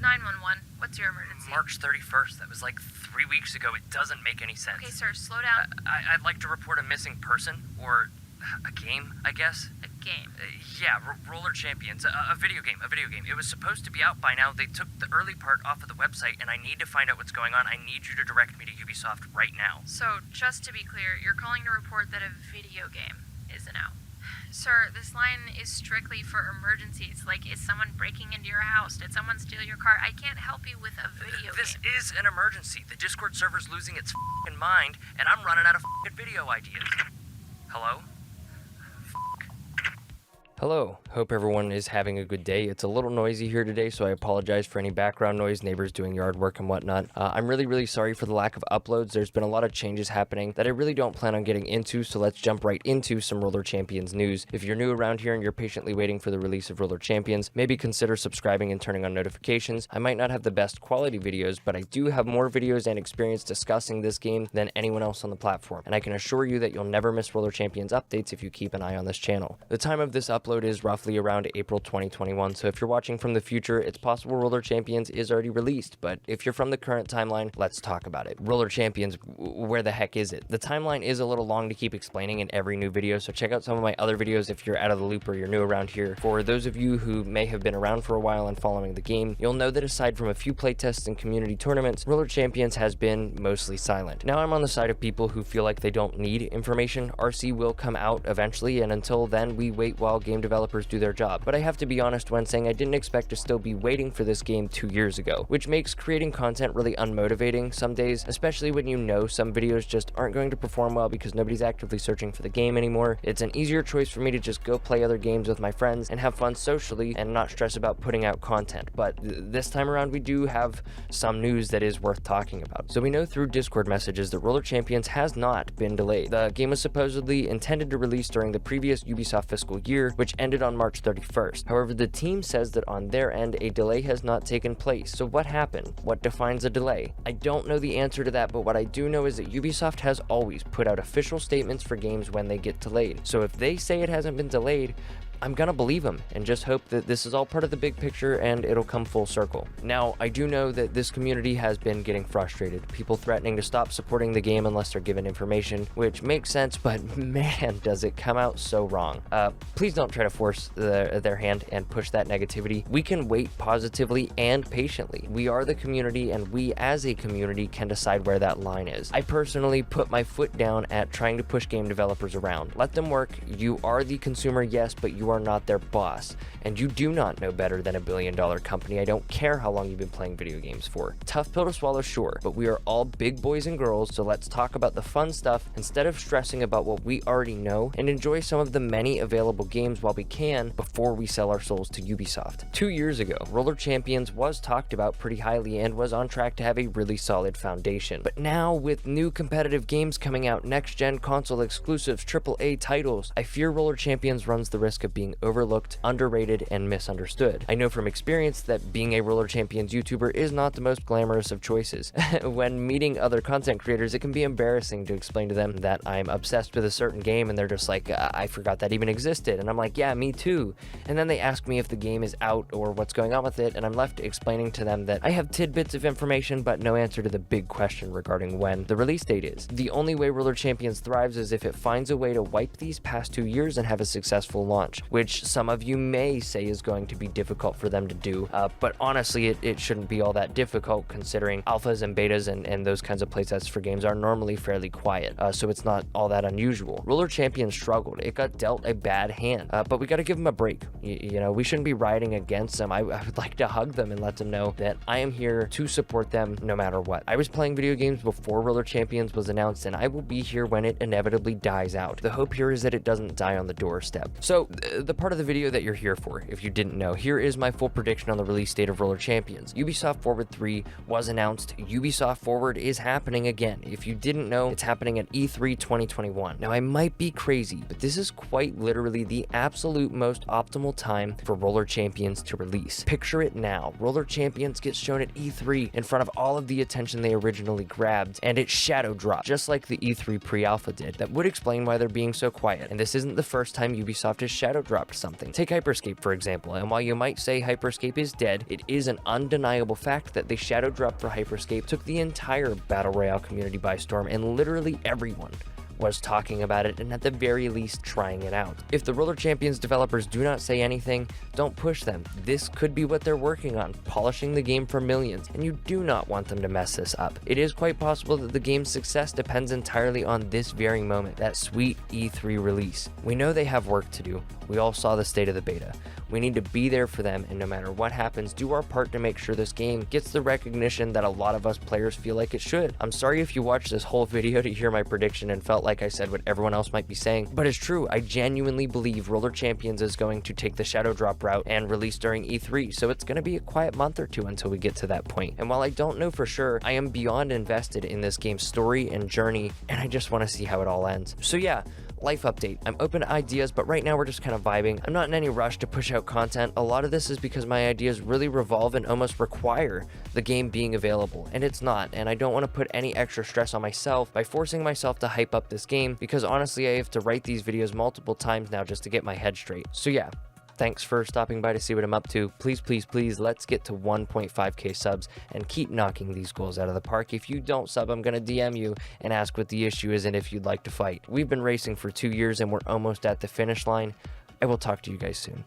911. What's your emergency? March 31st. That was like 3 weeks ago. It doesn't make any sense. Okay, sir, slow down. I'd like to report a missing person, or a game, I guess. A game? Yeah, Roller Champions. A video game. It was supposed to be out by now. They took the early part off of the website, and I need to find out what's going on. I need you to direct me to Ubisoft right now. So, just to be clear, you're calling to report that a video game isn't out. Sir, this line is strictly for emergencies. Like, is someone breaking into your house? Did someone steal your car? I can't help you with a video This game. is an emergency. The Discord server's losing its f***ing mind, and I'm running out of f***ing video ideas. Hello? Hello, hope everyone is having a good day. It's a little noisy here today, so I apologize for any background noise, neighbors doing yard work and whatnot. I'm really sorry for the lack of uploads. There's been a lot of changes happening that I really don't plan on getting into, so let's jump right into some Roller Champions news. If you're new around here and you're patiently waiting for the release of Roller Champions, maybe consider subscribing and turning on notifications. I might not have the best quality videos, but I do have more videos and experience discussing this game than anyone else on the platform, and I can assure you that you'll never miss Roller Champions updates if you keep an eye on this channel. The time of this upload is roughly around April 2021, so if you're watching from the future, it's possible Roller Champions is already released, but if you're from the current timeline, let's talk about it. Roller Champions, where the heck is it? The timeline is a little long to keep explaining in every new video, so check out some of my other videos if you're out of the loop or you're new around here. For those of you who may have been around for a while and following the game, you'll know that aside from a few playtests and community tournaments, Roller Champions has been mostly silent. Now I'm on the side of people who feel like they don't need information. RC will come out eventually, and until then, we wait while game developers do their job. But I have to be honest when saying I didn't expect to still be waiting for this game 2 years ago, which makes creating content really unmotivating some days, especially when you know some videos just aren't going to perform well because nobody's actively searching for the game anymore. It's an easier choice for me to just go play other games with my friends and have fun socially and not stress about putting out content. But this time around, we do have some news that is worth talking about. So we know through Discord messages that Roller Champions has not been delayed. The game was supposedly intended to release during the previous Ubisoft fiscal year, which ended on March 31st. However, the team says that on their end, a delay has not taken place. So what happened? What defines a delay? I don't know the answer to that, but what I do know is that Ubisoft has always put out official statements for games when they get delayed. So if they say it hasn't been delayed, I'm gonna believe them and just hope that this is all part of the big picture and it'll come full circle. Now, I do know that this community has been getting frustrated. People threatening to stop supporting the game unless they're given information, which makes sense, but man, does it come out so wrong. Please don't try to force their hand and push that negativity. We can wait positively and patiently. We are the community, and we as a community can decide where that line is. I personally put my foot down at trying to push game developers around. Let them work. You are the consumer, yes, but you are not their boss, and you do not know better than $1 billion company. I don't care how long you've been playing video games for. Tough pill to swallow, sure, but we are all big boys and girls, so let's talk about the fun stuff instead of stressing about what we already know, and enjoy some of the many available games while we can before we sell our souls to Ubisoft. 2 years ago, Roller Champions was talked about pretty highly and was on track to have a really solid foundation. But now, with new competitive games coming out, next-gen console exclusives, AAA titles, I fear Roller Champions runs the risk of being overlooked, underrated, and misunderstood. I know from experience that being a Roller Champions YouTuber is not the most glamorous of choices. When meeting other content creators, it can be embarrassing to explain to them that I'm obsessed with a certain game, and they're just like, I forgot that even existed. And I'm like, yeah, me too. And then they ask me if the game is out or what's going on with it, and I'm left explaining to them that I have tidbits of information, but no answer to the big question regarding when the release date is. The only way Roller Champions thrives is if it finds a way to wipe these past 2 years and have a successful launch, which some of you may say is going to be difficult for them to do, but honestly, it shouldn't be all that difficult considering alphas and betas and those kinds of playtests for games are normally fairly quiet, so it's not all that unusual. Roller Champions struggled. It got dealt a bad hand, but we got to give them a break. You know, we shouldn't be riding against them. I would like to hug them and let them know that I am here to support them no matter what. I was playing video games before Roller Champions was announced, and I will be here when it inevitably dies out. The hope here is that it doesn't die on the doorstep. So the part of the video that you're here for, if you didn't know, here is my full prediction on the release date of Roller Champions. Ubisoft Forward 3 was announced. Ubisoft Forward is happening again. If you didn't know, it's happening at E3 2021. Now, I might be crazy, but this is quite literally the absolute most optimal time for Roller Champions to release. Picture it now. Roller Champions gets shown at E3 in front of all of the attention they originally grabbed, and it shadow dropped, just like the E3 pre-alpha did. That would explain why they're being so quiet. And this isn't the first time Ubisoft has shadow shadow dropped something. Take Hyperscape for example, and while you might say Hyperscape is dead, it is an undeniable fact that the shadow drop for Hyperscape took the entire Battle Royale community by storm, and literally everyone was talking about it and at the very least trying it out. If the Roller Champions developers do not say anything, don't push them. This could be what they're working on, polishing the game for millions, and you do not want them to mess this up. It is quite possible that the game's success depends entirely on this very moment, that sweet E3 release. We know they have work to do. We all saw the state of the beta. We need to be there for them, and no matter what happens, do our part to make sure this game gets the recognition that a lot of us players feel like it should. I'm sorry if you watched this whole video to hear my prediction and felt like I said what everyone else might be saying, but it's true. I genuinely believe Roller Champions is going to take the shadow drop route and release during E3, so it's going to be a quiet month or two until we get to that point. And while I don't know for sure, I am beyond invested in this game's story and journey, and I just want to see how it all ends. So yeah, life update. I'm open to ideas, but right now we're just kind of vibing. I'm not in any rush to push out content. A lot of this is because my ideas really revolve and almost require the game being available, and it's not, and I don't want to put any extra stress on myself by forcing myself to hype up this game, because honestly I have to write these videos multiple times now just to get my head straight. So yeah, thanks for stopping by to see what I'm up to. Please, please, please, let's get to 1.5k subs and keep knocking these goals out of the park. If you don't sub, I'm gonna DM you and ask what the issue is and if you'd like to fight. We've been racing for 2 years and we're almost at the finish line. I will talk to you guys soon.